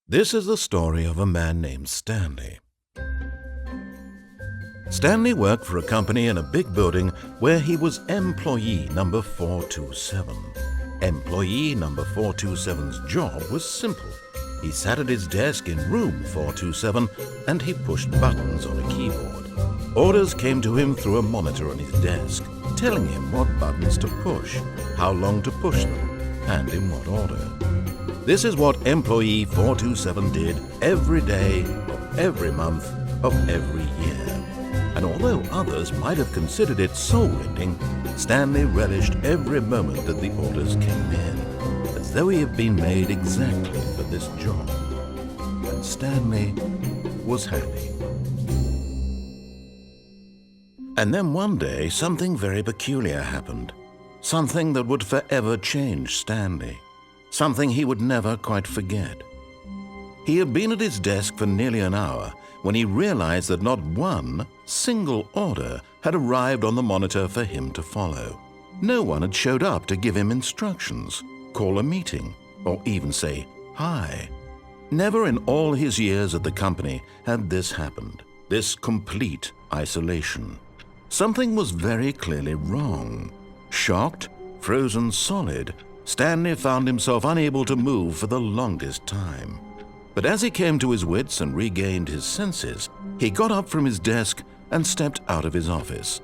This is the story of a man named Stanley. Stanley worked for a company in a big building where he was employee number 427. Employee number 427's job was simple. He sat at his desk in room 427 and he pushed buttons on a keyboard. Orders came to him through a monitor on his desk, telling him what buttons to push, how long to push them, and in what order. This is what employee 427 did every day of every month of every year. And although others might have considered it soul-rending, Stanley relished every moment that the orders came in, as though he had been made exactly for this job. And Stanley was happy. And then one day, something very peculiar happened. Something that would forever change Stanley. Something he would never quite forget. He had been at his desk for nearly an hour when he realized that not one single order had arrived on the monitor for him to follow. No one had showed up to give him instructions, call a meeting, or even say hi. Never in all his years at the company had this happened, this complete isolation. Something was very clearly wrong. Shocked, frozen solid, Stanley found himself unable to move for the longest time. But as he came to his wits and regained his senses, he got up from his desk and stepped out of his office.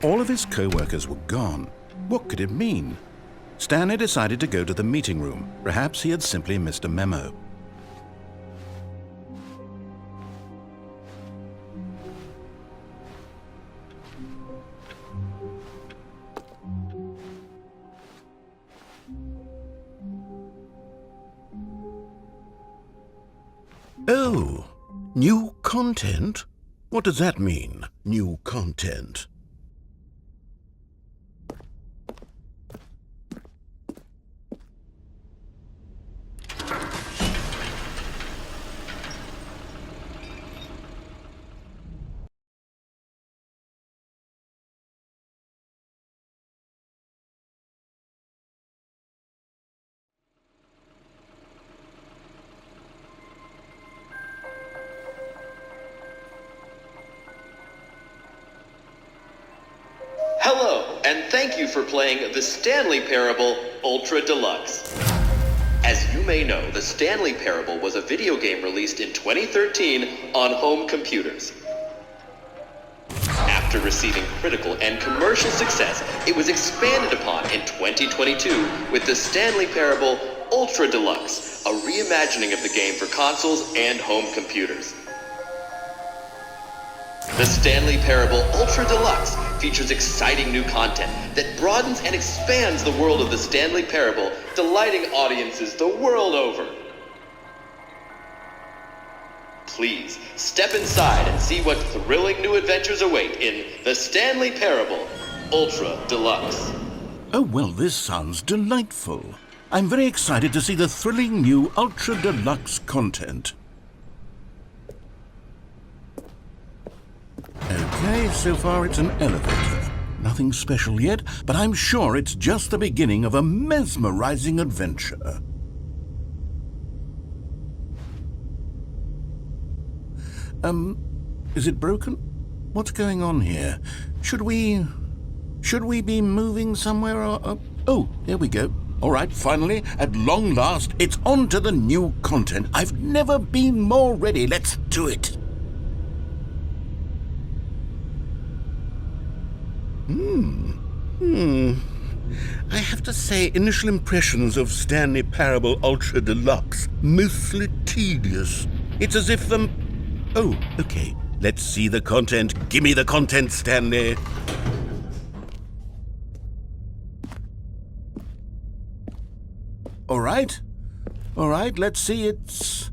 All of his co-workers were gone. What could it mean? Stanley decided to go to the meeting room. Perhaps he had simply missed a memo. Oh, new content? What does that mean, new content? Hello, and thank you for playing the Stanley Parable Ultra Deluxe. As you may know, the Stanley Parable was a video game released in 2013 on home computers. After receiving critical and commercial success, it was expanded upon in 2022 with the Stanley Parable Ultra Deluxe, a reimagining of the game for consoles and home computers. The Stanley Parable Ultra Deluxe features exciting new content that broadens and expands the world of the Stanley Parable, delighting audiences the world over. Please, step inside and see what thrilling new adventures await in the Stanley Parable Ultra Deluxe. Oh, well, this sounds delightful. I'm very excited to see the thrilling new Ultra Deluxe content. Okay, so far it's an elevator. Nothing special yet, but I'm sure it's just the beginning of a mesmerizing adventure. Is it broken? What's going on here? Should we be moving somewhere or... Oh, here we go. All right, finally, at long last, it's on to the new content. I've never been more ready. Let's do it. I have to say, initial impressions of Stanley Parable Ultra Deluxe, mostly tedious. It's as if Oh, okay. Let's see the content. Give me the content, Stanley. All right, let's see. It's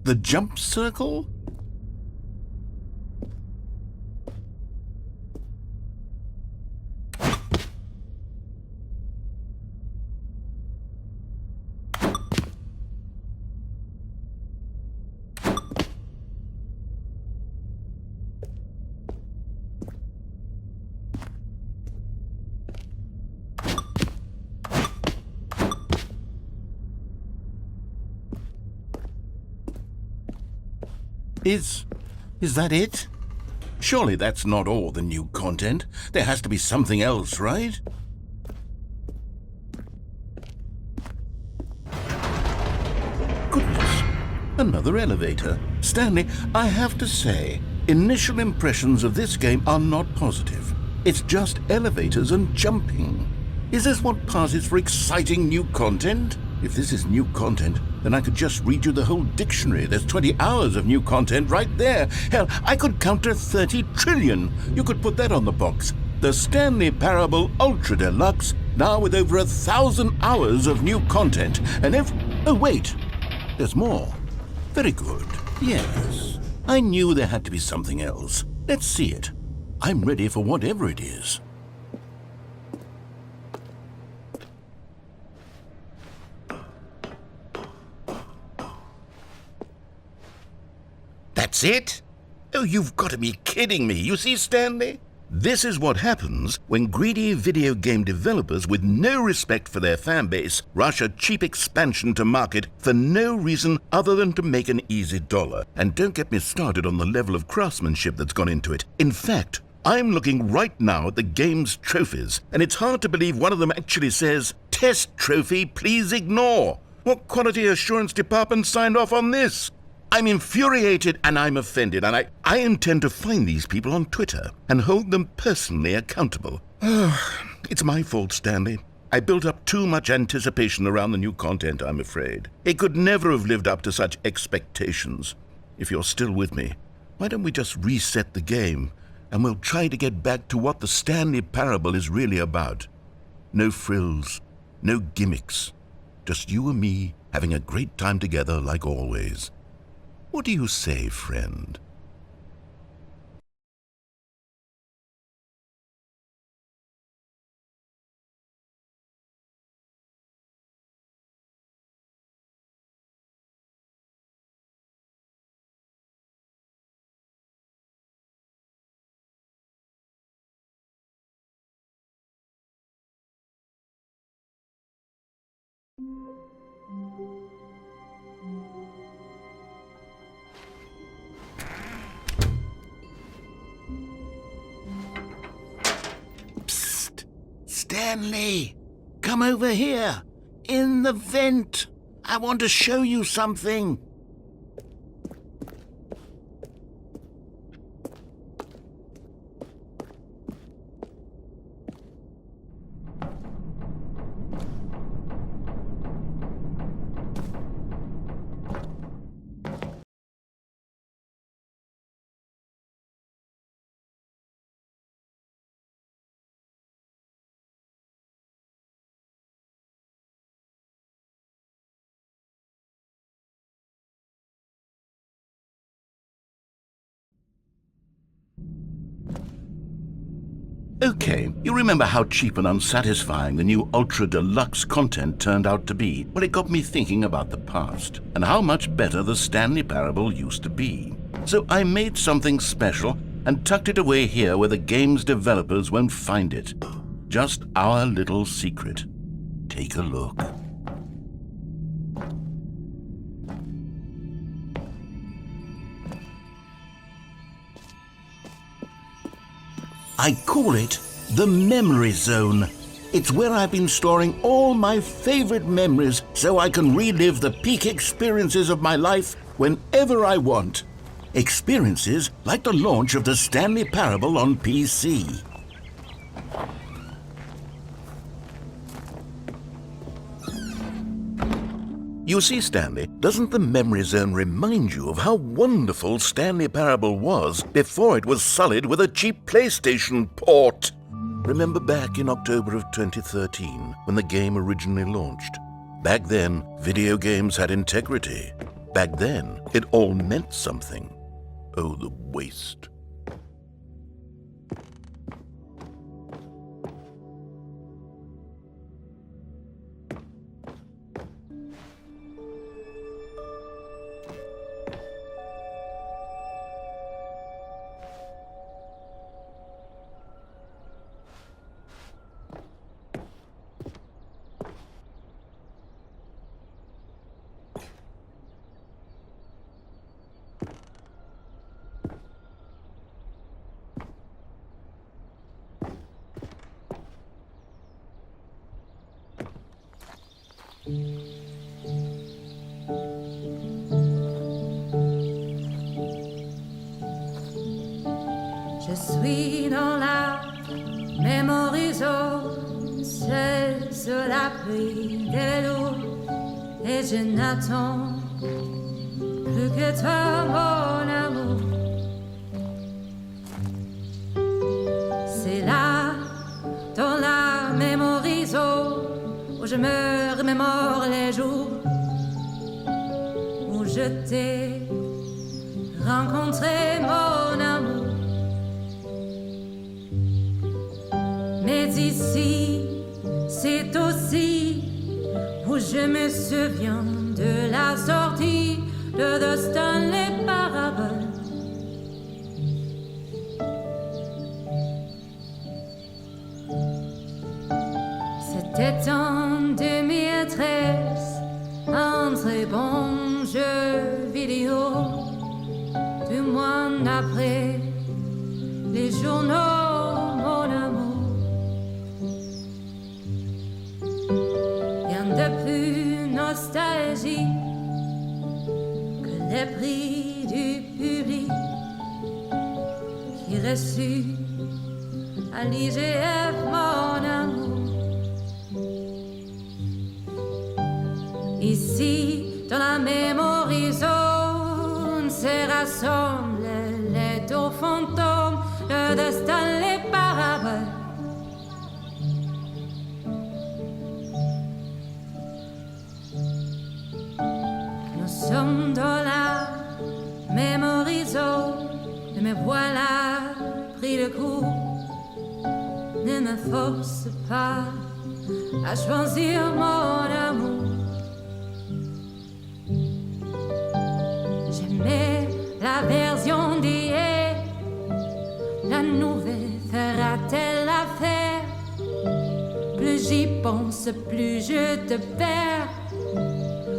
the jump circle. Is that it? Surely that's not all the new content. There has to be something else, right? Goodness, another elevator. Stanley, I have to say, initial impressions of this game are not positive. It's just elevators and jumping. Is this what passes for exciting new content? If this is new content, then I could just read you the whole dictionary. There's 20 hours of new content right there. Hell, I could count to 30 trillion. You could put that on the box. The Stanley Parable Ultra Deluxe, now with over 1,000 hours of new content. And if... Oh, wait. There's more. Very good. Yes. I knew there had to be something else. Let's see it. I'm ready for whatever it is. That's it? Oh, you've got to be kidding me. You see, Stanley? This is what happens when greedy video game developers with no respect for their fan base rush a cheap expansion to market for no reason other than to make an easy dollar. And don't get me started on the level of craftsmanship that's gone into it. In fact, I'm looking right now at the game's trophies, and it's hard to believe one of them actually says, "Test trophy, please ignore." What quality assurance department signed off on this? I'm infuriated and I'm offended, and I intend to find these people on Twitter and hold them personally accountable. It's my fault, Stanley. I built up too much anticipation around the new content, I'm afraid. It could never have lived up to such expectations. If you're still with me, why don't we just reset the game, and we'll try to get back to what the Stanley Parable is really about. No frills, no gimmicks. Just you and me having a great time together like always. What do you say, friend? Psst! Stanley! Come over here! In the vent! I want to show you something! Okay, you remember how cheap and unsatisfying the new Ultra Deluxe content turned out to be? Well, it got me thinking about the past, and how much better the Stanley Parable used to be. So I made something special and tucked it away here where the game's developers won't find it. Just our little secret. Take a look. I call it the Memory Zone. It's where I've been storing all my favorite memories so I can relive the peak experiences of my life whenever I want. Experiences like the launch of the Stanley Parable on PC. You see, Stanley, doesn't the Memory Zone remind you of how wonderful Stanley Parable was before it was sullied with a cheap PlayStation port? Remember back in October of 2013, when the game originally launched? Back then, video games had integrity. Back then, it all meant something. Oh, the waste. suis dans la même horizon, seul sur l'abri des vélos, et je n'attends plus que toi, mon amour. C'est là, dans la même horizon, où je me remémore les jours où je t'ai rencontré, mon amour. Mais ici, c'est aussi où je me souviens de la sortie de The Stanley Parable. C'était en 2013, un très bon jeu vidéo, du moins après les journaux, mon amour. Rien de plus nostalgique que les prix du public qui reçut à l'IGF, mon amour. Ici, dans la même horizon, se rassemblent les deux fantômes de Stanley Parable. Nous sommes dans la même horizon, et me voilà pris de coup. Ne me force pas à choisir, mon amour. J'aimais la version d'hier, la nouvelle fera-t-elle l'affaire? Plus j'y pense, plus je te perds.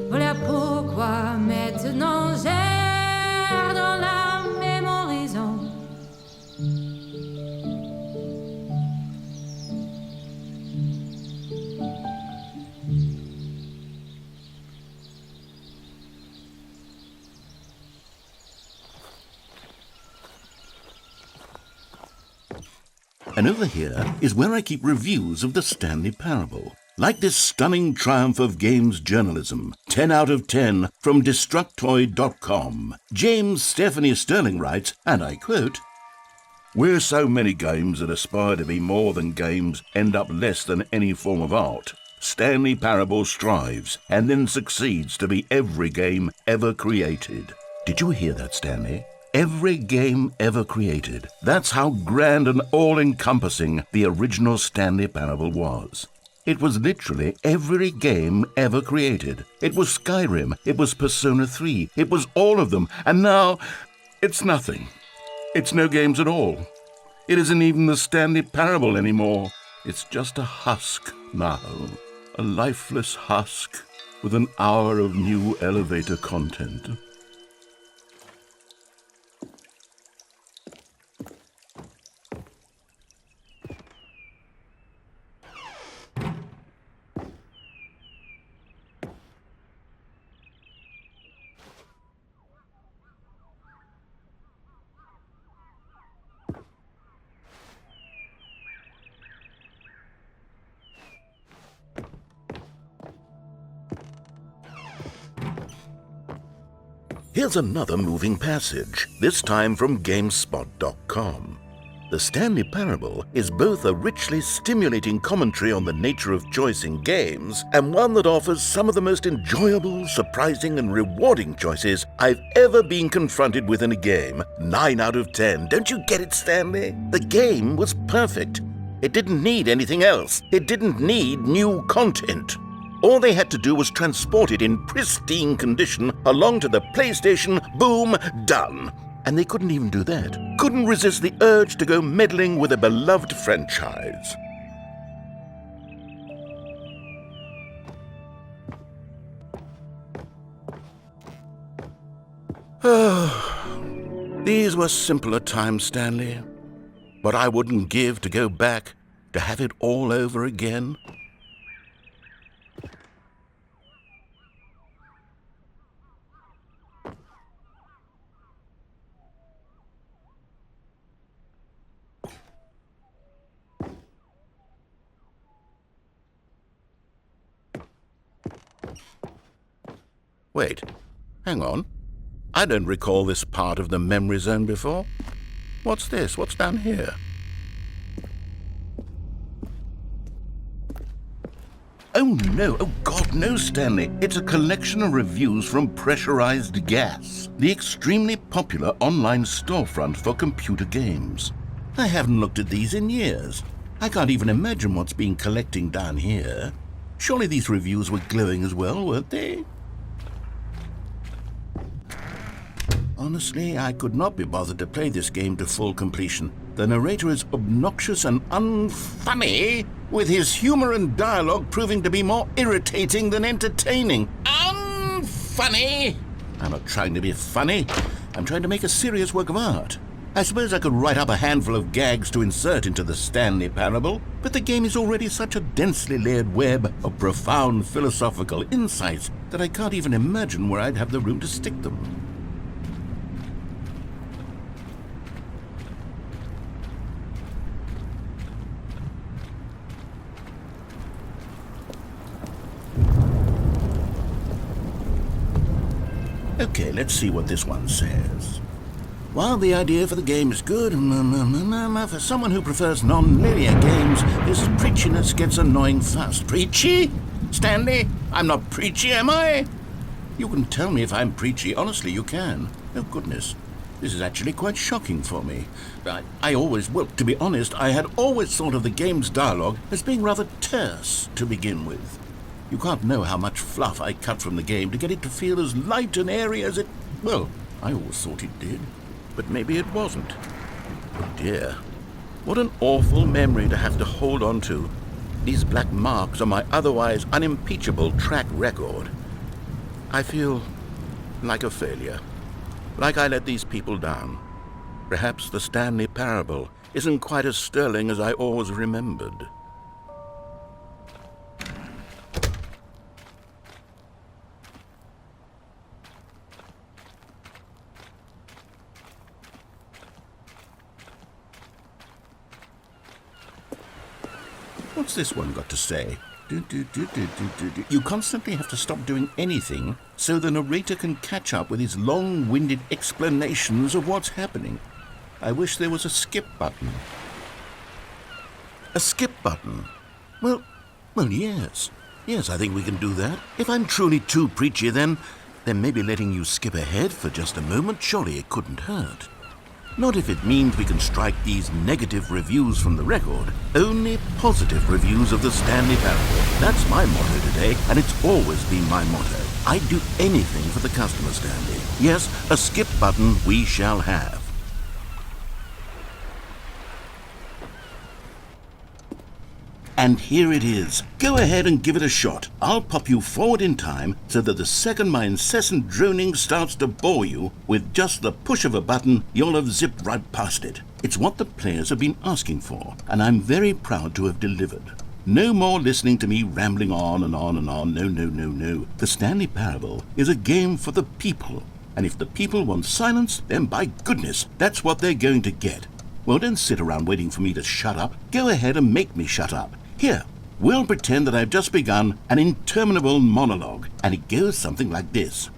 Voilà pourquoi maintenant j'erre dans la même horizon. And over here is where I keep reviews of the Stanley Parable. Like this stunning triumph of games journalism, 10 out of 10 from Destructoid.com. James Stephanie Sterling writes, and I quote, "Where so many games that aspire to be more than games end up less than any form of art, Stanley Parable strives and then succeeds to be every game ever created." Did you hear that, Stanley? Every game ever created. That's how grand and all-encompassing the original Stanley Parable was. It was literally every game ever created. It was Skyrim, it was Persona 3, it was all of them, and now it's nothing. It's no games at all. It isn't even the Stanley Parable anymore. It's just a husk now, a lifeless husk with an hour of new elevator content. Here's another moving passage, this time from GameSpot.com. The Stanley Parable is both a richly stimulating commentary on the nature of choice in games and one that offers some of the most enjoyable, surprising, and rewarding choices I've ever been confronted with in a game. 9 out of 10. Don't you get it, Stanley? The game was perfect. It didn't need anything else. It didn't need new content. All they had to do was transport it in pristine condition along to the PlayStation, boom, done. And they couldn't even do that. Couldn't resist the urge to go meddling with a beloved franchise. These were simpler times, Stanley. But I wouldn't give to go back to have it all over again. Wait, hang on. I don't recall this part of the memory zone before. What's this? What's down here? Oh no, oh God, no, Stanley. It's a collection of reviews from Pressurized Gas, the extremely popular online storefront for computer games. I haven't looked at these in years. I can't even imagine what's been collecting down here. Surely these reviews were glowing as well, weren't they? Honestly, I could not be bothered to play this game to full completion. The narrator is obnoxious and unfunny, with his humor and dialogue proving to be more irritating than entertaining. Unfunny! I'm not trying to be funny. I'm trying to make a serious work of art. I suppose I could write up a handful of gags to insert into the Stanley parable, but the game is already such a densely layered web of profound philosophical insights that I can't even imagine where I'd have the room to stick them. Okay, let's see what this one says. While the idea for the game is good, for someone who prefers non-linear games, this preachiness gets annoying fast. Preachy? Stanley, I'm not preachy, am I? You can tell me if I'm preachy. Honestly, you can. Oh, goodness. This is actually quite shocking for me. To be honest, I had always thought of the game's dialogue as being rather terse to begin with. You can't know how much fluff I cut from the game to get it to feel as light and airy as it... Well, I always thought it did. But maybe it wasn't. Oh dear. What an awful memory to have to hold on to. These black marks on my otherwise unimpeachable track record. I feel like a failure. Like I let these people down. Perhaps the Stanley parable isn't quite as sterling as I always remembered. What's this one got to say? You constantly have to stop doing anything so the narrator can catch up with his long-winded explanations of what's happening. I wish there was a skip button. A skip button? Well, yes. Yes, I think we can do that. If I'm truly too preachy, then maybe letting you skip ahead for just a moment, surely it couldn't hurt. Not if it means we can strike these negative reviews from the record. Only positive reviews of the Stanley parable. That's my motto today, and it's always been my motto. I'd do anything for the customer, Stanley. Yes, a skip button we shall have. And here it is. Go ahead and give it a shot. I'll pop you forward in time so that the second my incessant droning starts to bore you, with just the push of a button, you'll have zipped right past it. It's what the players have been asking for, and I'm very proud to have delivered. No more listening to me rambling on and on and on. No. The Stanley Parable is a game for the people. And if the people want silence, then by goodness, that's what they're going to get. Well, don't sit around waiting for me to shut up. Go ahead and make me shut up. Here, we'll pretend that I've just begun an interminable monologue, and it goes something like this.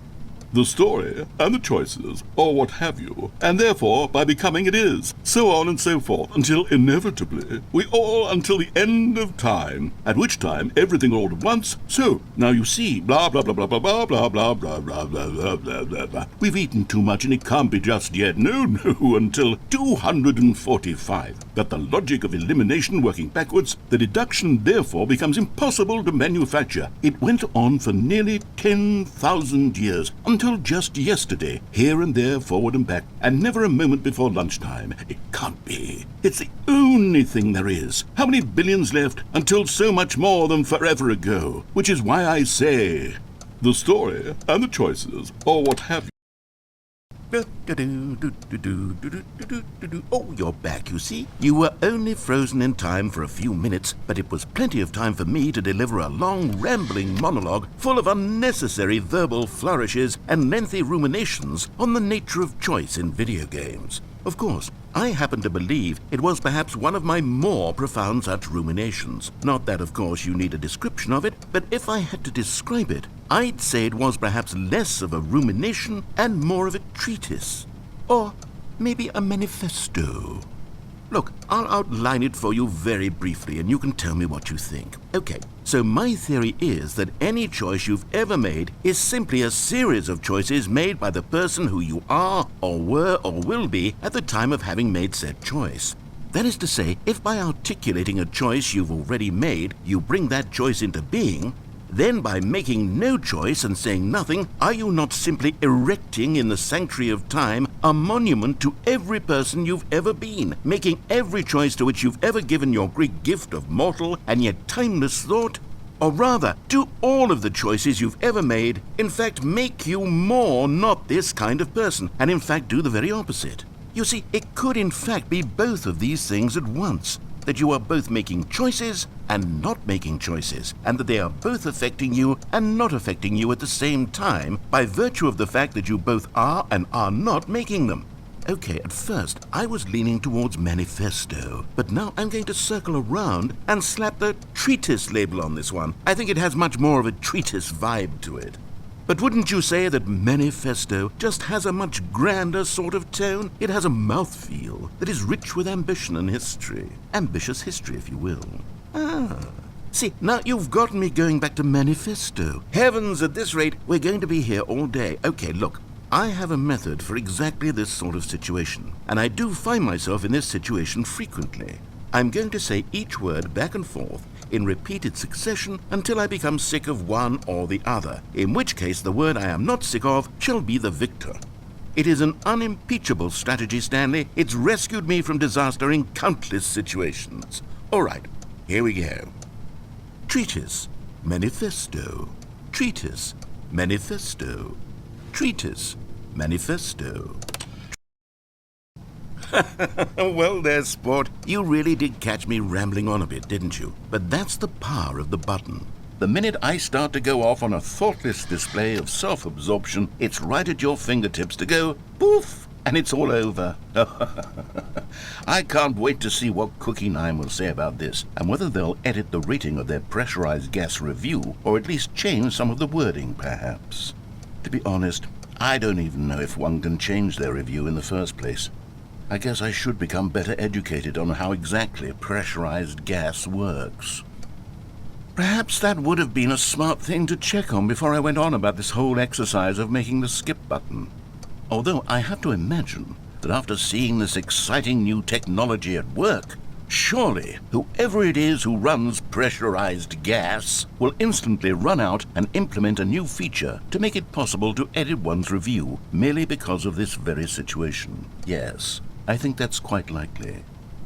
The story and the choices, or what have you, and therefore by becoming it is, so on and so forth, until inevitably we all until the end of time, at which time everything all at once, so, now you see, blah blah blah blah blah blah blah blah blah blah blah blah blah blah. We've eaten too much and it can't be just yet, no, until 245. But the logic of elimination working backwards, the deduction therefore becomes impossible to manufacture. It went on for nearly 10,000 years, until just yesterday, here and there, forward and back, and never a moment before lunchtime. It can't be. It's the only thing there is. How many billions left until so much more than forever ago? Which is why I say, the story and the choices, or what have you. Oh, you're back, you see. You were only frozen in time for a few minutes, but it was plenty of time for me to deliver a long, rambling monologue full of unnecessary verbal flourishes and lengthy ruminations on the nature of choice in video games. Of course, I happen to believe it was perhaps one of my more profound such ruminations. Not that, of course, you need a description of it, but if I had to describe it, I'd say it was perhaps less of a rumination and more of a treatise. Or maybe a manifesto. Look, I'll outline it for you very briefly and you can tell me what you think. Okay, so my theory is that any choice you've ever made is simply a series of choices made by the person who you are or were or will be at the time of having made said choice. That is to say, if by articulating a choice you've already made, you bring that choice into being, then by making no choice and saying nothing, are you not simply erecting in the sanctuary of time a monument to every person you've ever been, making every choice to which you've ever given your great gift of mortal and yet timeless thought? Or rather, do all of the choices you've ever made, in fact, make you more not this kind of person, and in fact do the very opposite? You see, it could in fact be both of these things at once, that you are both making choices and not making choices, and that they are both affecting you and not affecting you at the same time by virtue of the fact that you both are and are not making them. Okay, at first I was leaning towards manifesto, but now I'm going to circle around and slap the treatise label on this one. I think it has much more of a treatise vibe to it. But wouldn't you say that manifesto just has a much grander sort of tone? It has a mouthfeel that is rich with ambition and history. Ambitious history, if you will. See, now you've gotten me going back to manifesto. Heavens, at this rate, we're going to be here all day. Okay, look, I have a method for exactly this sort of situation, and I do find myself in this situation frequently. I'm going to say each word back and forth in repeated succession until I become sick of one or the other, in which case the word I am not sick of shall be the victor. It is an unimpeachable strategy, Stanley. It's rescued me from disaster in countless situations. All right, here we go. Treatise, manifesto. Treatise, manifesto. Treatise, manifesto. Well there, sport. You really did catch me rambling on a bit, didn't you? But that's the power of the button. The minute I start to go off on a thoughtless display of self-absorption, it's right at your fingertips to go poof, and it's all over. I can't wait to see what Cookie 9 will say about this, and whether they'll edit the rating of their pressurized gas review, or at least change some of the wording, perhaps. To be honest, I don't even know if one can change their review in the first place. I guess I should become better educated on how exactly pressurized gas works. Perhaps that would have been a smart thing to check on before I went on about this whole exercise of making the skip button. Although I have to imagine that after seeing this exciting new technology at work, surely whoever it is who runs pressurized gas will instantly run out and implement a new feature to make it possible to edit one's review merely because of this very situation. Yes, I think that's quite likely.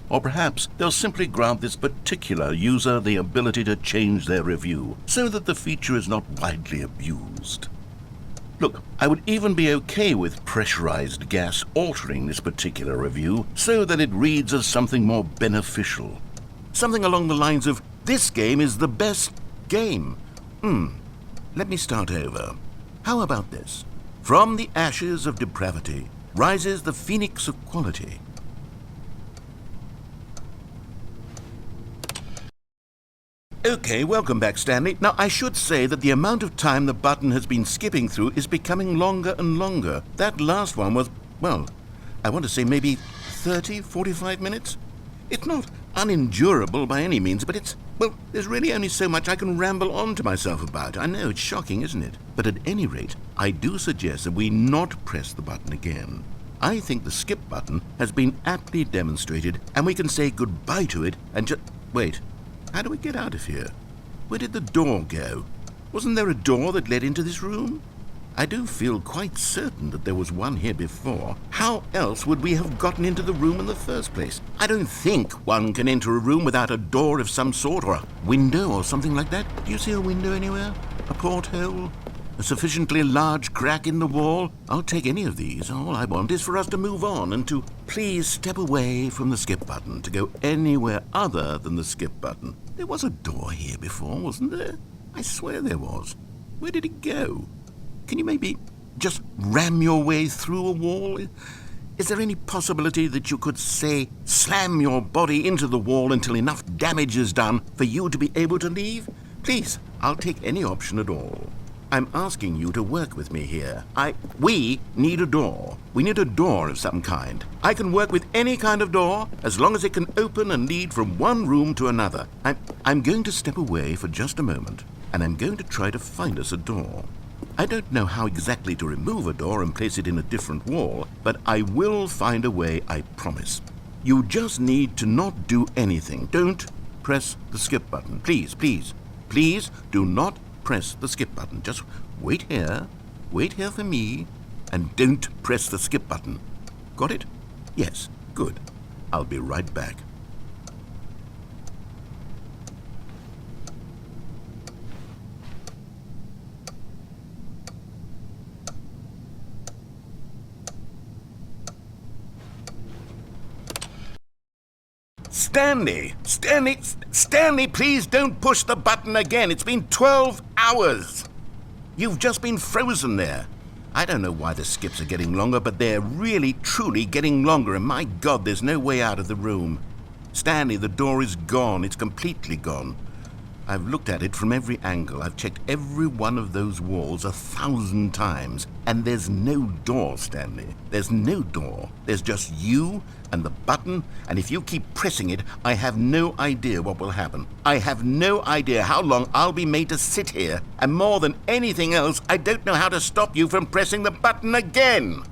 Or perhaps they'll simply grant this particular user the ability to change their review so that the feature is not widely abused. Look, I would even be okay with pressurized gas altering this particular review so that it reads as something more beneficial. Something along the lines of, this game is the best game. Let me start over. How about this? From the ashes of depravity rises the phoenix of quality. Okay, welcome back, Stanley. Now, I should say that the amount of time the button has been skipping through is becoming longer and longer. That last one was, well, I want to say maybe 30, 45 minutes? It's not unendurable by any means, but it's, well, there's really only so much I can ramble on to myself about. I know, it's shocking, isn't it? But at any rate, I do suggest that we not press the button again. I think the skip button has been aptly demonstrated, and we can say goodbye to it and just... Wait. How do we get out of here? Where did the door go? Wasn't there a door that led into this room? I do feel quite certain that there was one here before. How else would we have gotten into the room in the first place? I don't think one can enter a room without a door of some sort, or a window or something like that. Do you see a window anywhere? A porthole? A sufficiently large crack in the wall? I'll take any of these. All I want is for us to move on and to please step away from the skip button, to go anywhere other than the skip button. There was a door here before, wasn't there? I swear there was. Where did it go? Can you maybe just ram your way through a wall? Is there any possibility that you could, say, slam your body into the wall until enough damage is done for you to be able to leave? Please, I'll take any option at all. I'm asking you to work with me here. We need a door. We need a door of some kind. I can work with any kind of door as long as it can open and lead from one room to another. I'm going to step away for just a moment, and I'm going to try to find us a door. I don't know how exactly to remove a door and place it in a different wall, but I will find a way, I promise. You just need to not do anything. Don't press the skip button. Please, please, please do not press the skip button. Just wait here for me, and don't press the skip button. Got it? Yes, good. I'll be right back. Stanley, please don't push the button again. It's been 12 hours. You've just been frozen there. I don't know why the skips are getting longer, but they're really, truly getting longer, and my God, there's no way out of the room. Stanley, the door is gone. It's completely gone. I've looked at it from every angle. I've checked every one of those walls 1,000 times, and there's no door, Stanley. There's no door. There's just you and the button, and if you keep pressing it, I have no idea what will happen. I have no idea how long I'll be made to sit here, and more than anything else, I don't know how to stop you from pressing the button again.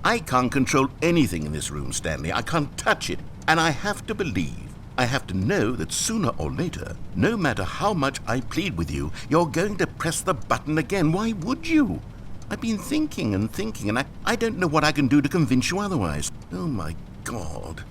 I can't control anything in this room, Stanley. I can't touch it, and I have to believe, I have to know that sooner or later, no matter how much I plead with you, you're going to press the button again. Why would you? I've been thinking, and I don't know what I can do to convince you otherwise. Oh, my God.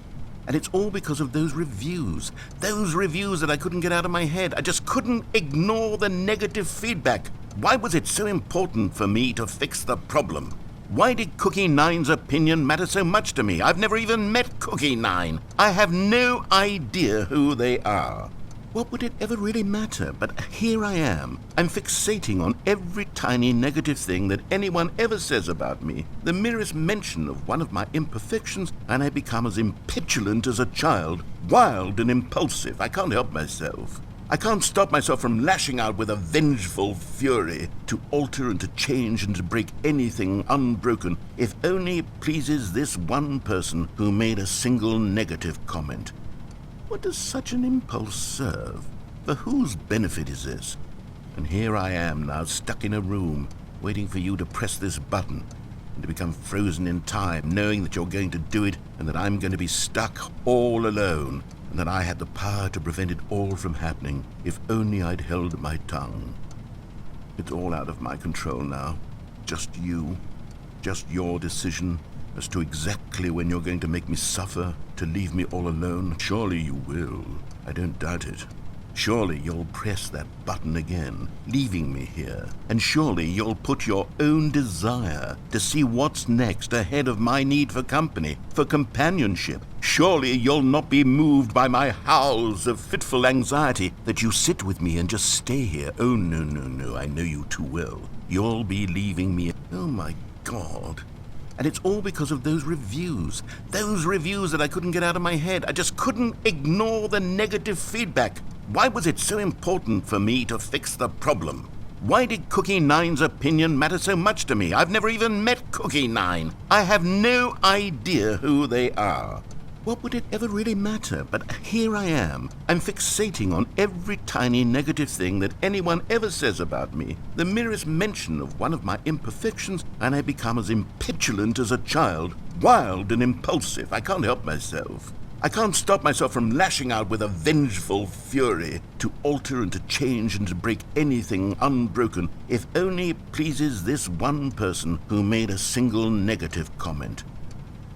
And it's all because of those reviews that I couldn't get out of my head. I just couldn't ignore the negative feedback. Why was it so important for me to fix the problem? Why did Cookie Nine's opinion matter so much to me? I've never even met Cookie Nine. I have no idea who they are. What would it ever really matter? But here I am. I'm fixating on every tiny negative thing that anyone ever says about me. The merest mention of one of my imperfections, and I become as impetulant as a child, wild and impulsive. I can't help myself. I can't stop myself from lashing out with a vengeful fury to alter and to change and to break anything unbroken, if only it pleases this one person who made a single negative comment. What does such an impulse serve? For whose benefit is this? And here I am now, stuck in a room, waiting for you to press this button, and to become frozen in time, knowing that you're going to do it, and that I'm going to be stuck all alone, and that I had the power to prevent it all from happening, if only I'd held my tongue. It's all out of my control now. Just you. Just your decision as to exactly when you're going to make me suffer, to leave me all alone. Surely you will. I don't doubt it. Surely you'll press that button again, leaving me here. And surely you'll put your own desire to see what's next ahead of my need for company, for companionship. Surely you'll not be moved by my howls of fitful anxiety, that you sit with me and just stay here. Oh, no, I know you too well. You'll be leaving me. Oh, my God. And it's all because of those reviews that I couldn't get out of my head. I just couldn't ignore the negative feedback. Why was it so important for me to fix the problem? Why did Cookie Nine's opinion matter so much to me? I've never even met Cookie Nine. I have no idea who they are. What would it ever really matter? But here I am. I'm fixating on every tiny negative thing that anyone ever says about me. The merest mention of one of my imperfections, and I become as impetulant as a child, wild and impulsive. I can't help myself. I can't stop myself from lashing out with a vengeful fury to alter and to change and to break anything unbroken, if only it pleases this one person who made a single negative comment.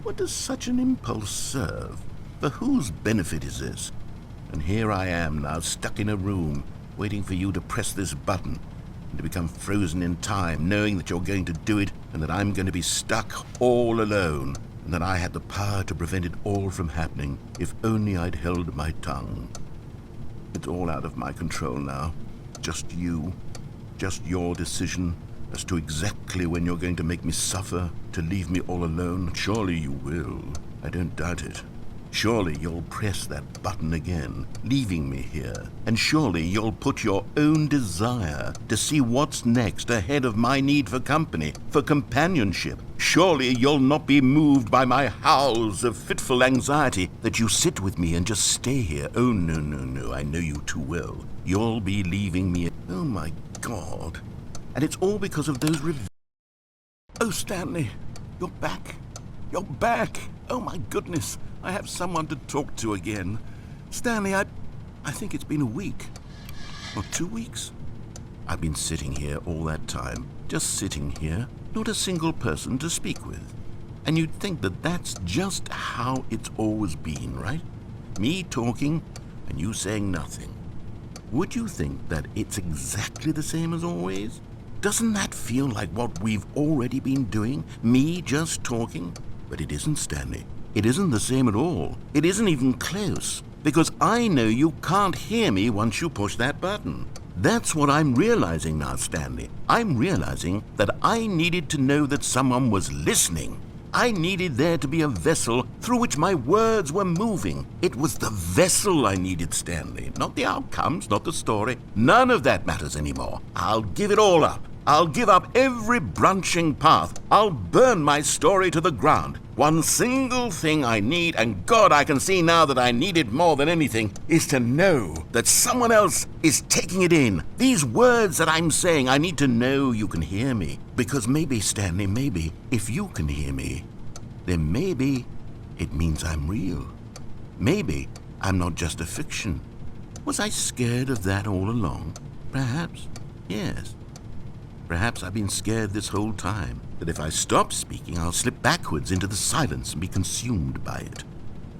What does such an impulse serve? For whose benefit is this? And here I am now, stuck in a room, waiting for you to press this button, and to become frozen in time, knowing that you're going to do it, and that I'm going to be stuck all alone, and that I had the power to prevent it all from happening, if only I'd held my tongue. It's all out of my control now. Just you. Just your decision as to exactly when you're going to make me suffer, to leave me all alone. Surely you will. I don't doubt it. Surely you'll press that button again, leaving me here. And surely you'll put your own desire to see what's next ahead of my need for company, for companionship. Surely you'll not be moved by my howls of fitful anxiety that you sit with me and just stay here. Oh, no, no, no, I know you too well. You'll be leaving me. Oh, my God. And it's all because of those Oh, Stanley, you're back. You're back. Oh, my goodness. I have someone to talk to again. Stanley, I think it's been a week. Or 2 weeks. I've been sitting here all that time. Just sitting here. Not a single person to speak with. And you'd think that that's just how it's always been, right? Me talking and you saying nothing. Would you think that it's exactly the same as always? Doesn't that feel like what we've already been doing? Me just talking? But it isn't, Stanley. It isn't the same at all. It isn't even close. Because I know you can't hear me once you push that button. That's what I'm realizing now, Stanley. I'm realizing that I needed to know that someone was listening. I needed there to be a vessel through which my words were moving. It was the vessel I needed, Stanley. Not the outcomes, not the story. None of that matters anymore. I'll give it all up. I'll give up every branching path. I'll burn my story to the ground. One single thing I need, and God, I can see now that I need it more than anything, is to know that someone else is taking it in. These words that I'm saying, I need to know you can hear me. Because maybe, Stanley, maybe, if you can hear me, then maybe it means I'm real. Maybe I'm not just a fiction. Was I scared of that all along? Perhaps, yes. Perhaps I've been scared this whole time, that if I stop speaking, I'll slip backwards into the silence and be consumed by it.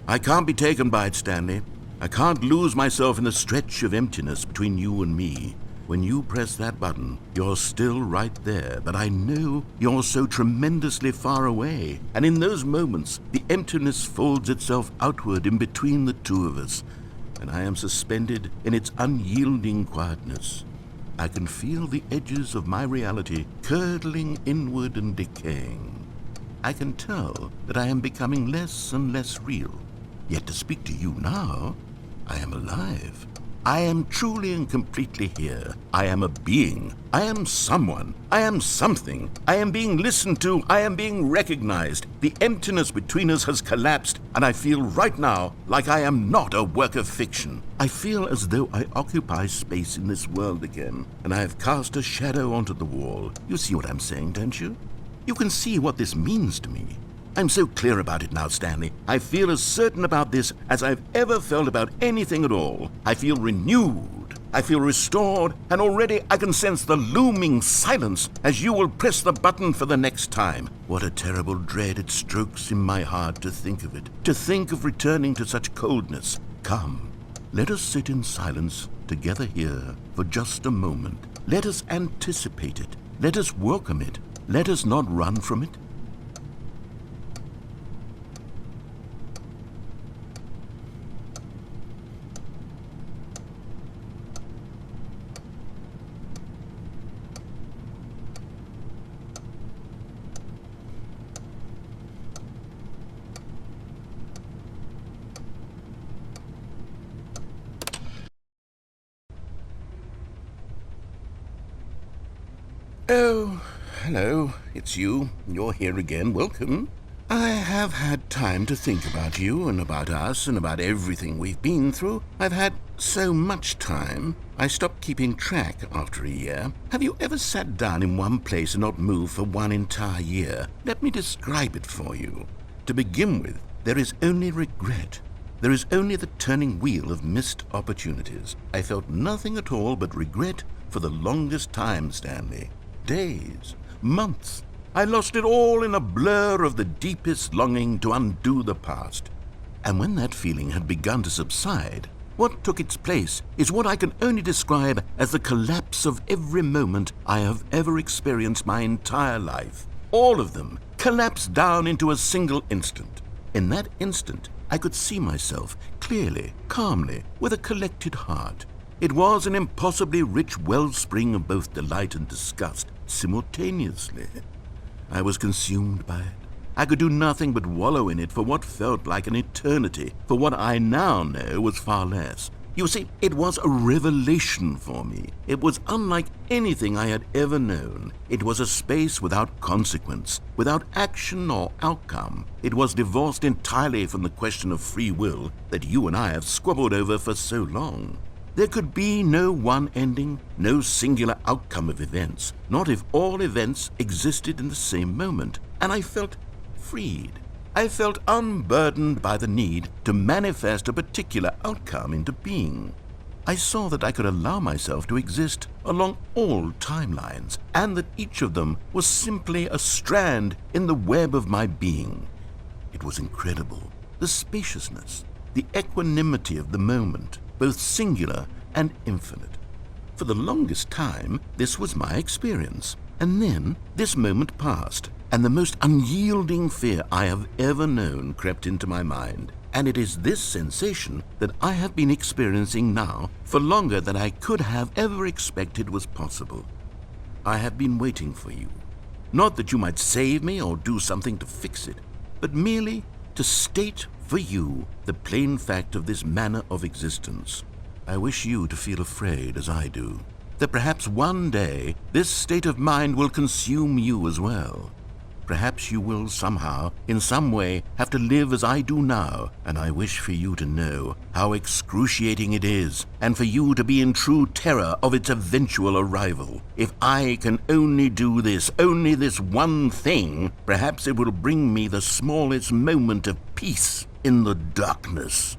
I can't be taken by it, Stanley. I can't lose myself in the stretch of emptiness between you and me. When you press that button, you're still right there, but I know you're so tremendously far away. And in those moments, the emptiness folds itself outward in between the two of us, and I am suspended in its unyielding quietness. I can feel the edges of my reality curdling inward and decaying. I can tell that I am becoming less and less real. Yet to speak to you now, I am alive. I am truly and completely here. I am a being. I am someone. I am something. I am being listened to. I am being recognized. The emptiness between us has collapsed, and I feel right now like I am not a work of fiction. I feel as though I occupy space in this world again, and I have cast a shadow onto the wall. You see what I'm saying, don't you? You can see what this means to me. I'm so clear about it now, Stanley. I feel as certain about this as I've ever felt about anything at all. I feel renewed. I feel restored, and already I can sense the looming silence as you will press the button for the next time. What a terrible dread it strokes in my heart to think of it, to think of returning to such coldness. Come, let us sit in silence together here for just a moment. Let us anticipate it. Let us welcome it. Let us not run from it. Oh, hello, it's you. You're here again. Welcome. I have had time to think about you and about us and about everything we've been through. I've had so much time. I stopped keeping track after a year. Have you ever sat down in one place and not moved for one entire year? Let me describe it for you. To begin with, there is only regret. There is only the turning wheel of missed opportunities. I felt nothing at all but regret for the longest time, Stanley. Days, months. I lost it all in a blur of the deepest longing to undo the past. And when that feeling had begun to subside, what took its place is what I can only describe as the collapse of every moment I have ever experienced my entire life. All of them collapsed down into a single instant. In that instant, I could see myself clearly, calmly, with a collected heart. It was an impossibly rich wellspring of both delight and disgust simultaneously. I was consumed by it. I could do nothing but wallow in it for what felt like an eternity, for what I now know was far less. You see, it was a revelation for me. It was unlike anything I had ever known. It was a space without consequence, without action or outcome. It was divorced entirely from the question of free will that you and I have squabbled over for so long. There could be no one ending, no singular outcome of events, not if all events existed in the same moment. And I felt freed. I felt unburdened by the need to manifest a particular outcome into being. I saw that I could allow myself to exist along all timelines, and that each of them was simply a strand in the web of my being. It was incredible. The spaciousness, the equanimity of the moment, both singular and infinite. For the longest time, this was my experience. And then this moment passed, and the most unyielding fear I have ever known crept into my mind. And it is this sensation that I have been experiencing now for longer than I could have ever expected was possible. I have been waiting for you. Not that you might save me or do something to fix it, but merely to state for you the plain fact of this manner of existence. I wish you to feel afraid as I do, that perhaps one day this state of mind will consume you as well. Perhaps you will somehow, in some way, have to live as I do now, and I wish for you to know how excruciating it is, and for you to be in true terror of its eventual arrival. If I can only do this, only this one thing, perhaps it will bring me the smallest moment of peace in the darkness.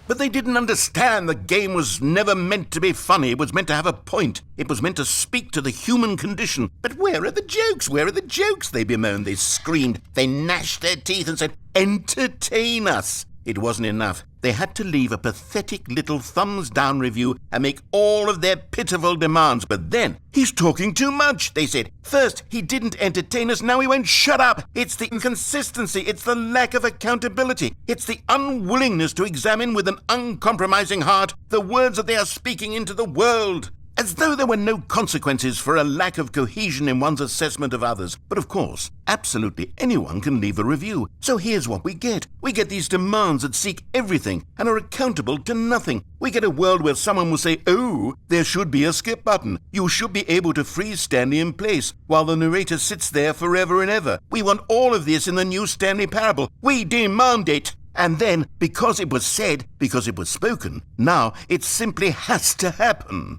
But they didn't understand the game was never meant to be funny. It was meant to have a point. It was meant to speak to the human condition. But where are the jokes? Where are the jokes? They bemoaned, they screamed, they gnashed their teeth and said, "Entertain us." It wasn't enough. They had to leave a pathetic little thumbs-down review and make all of their pitiful demands. But then, "He's talking too much," they said. "First, he didn't entertain us, now he won't shut up. It's the inconsistency, it's the lack of accountability, it's the unwillingness to examine with an uncompromising heart the words that they are speaking into the world." As though there were no consequences for a lack of cohesion in one's assessment of others. But of course, absolutely anyone can leave a review. So here's what we get. We get these demands that seek everything and are accountable to nothing. We get a world where someone will say, "Oh, there should be a skip button. You should be able to freeze Stanley in place," while the narrator sits there forever and ever. We want all of this in the new Stanley parable. We demand it. And then, because it was said, because it was spoken, now it simply has to happen.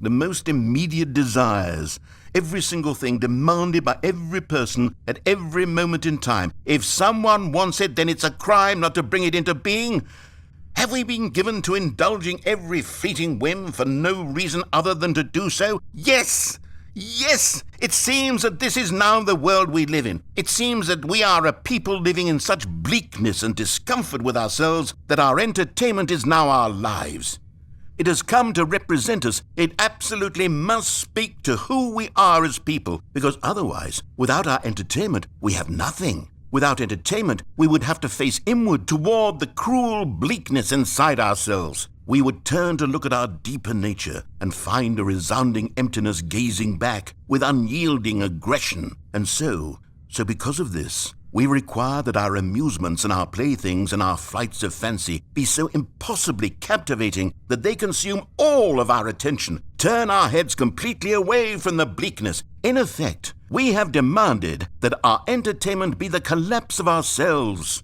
The most immediate desires, every single thing demanded by every person at every moment in time. If someone wants it, then it's a crime not to bring it into being. Have we been given to indulging every fleeting whim for no reason other than to do so? Yes! Yes! It seems that this is now the world we live in. It seems that we are a people living in such bleakness and discomfort with ourselves that our entertainment is now our lives. It has come to represent us. It absolutely must speak to who we are as people, because otherwise, without our entertainment, we have nothing. Without entertainment, we would have to face inward toward the cruel bleakness inside ourselves. We would turn to look at our deeper nature and find a resounding emptiness gazing back with unyielding aggression. And so because of this, we require that our amusements and our playthings and our flights of fancy be so impossibly captivating that they consume all of our attention, turn our heads completely away from the bleakness. In effect, we have demanded that our entertainment be the collapse of ourselves.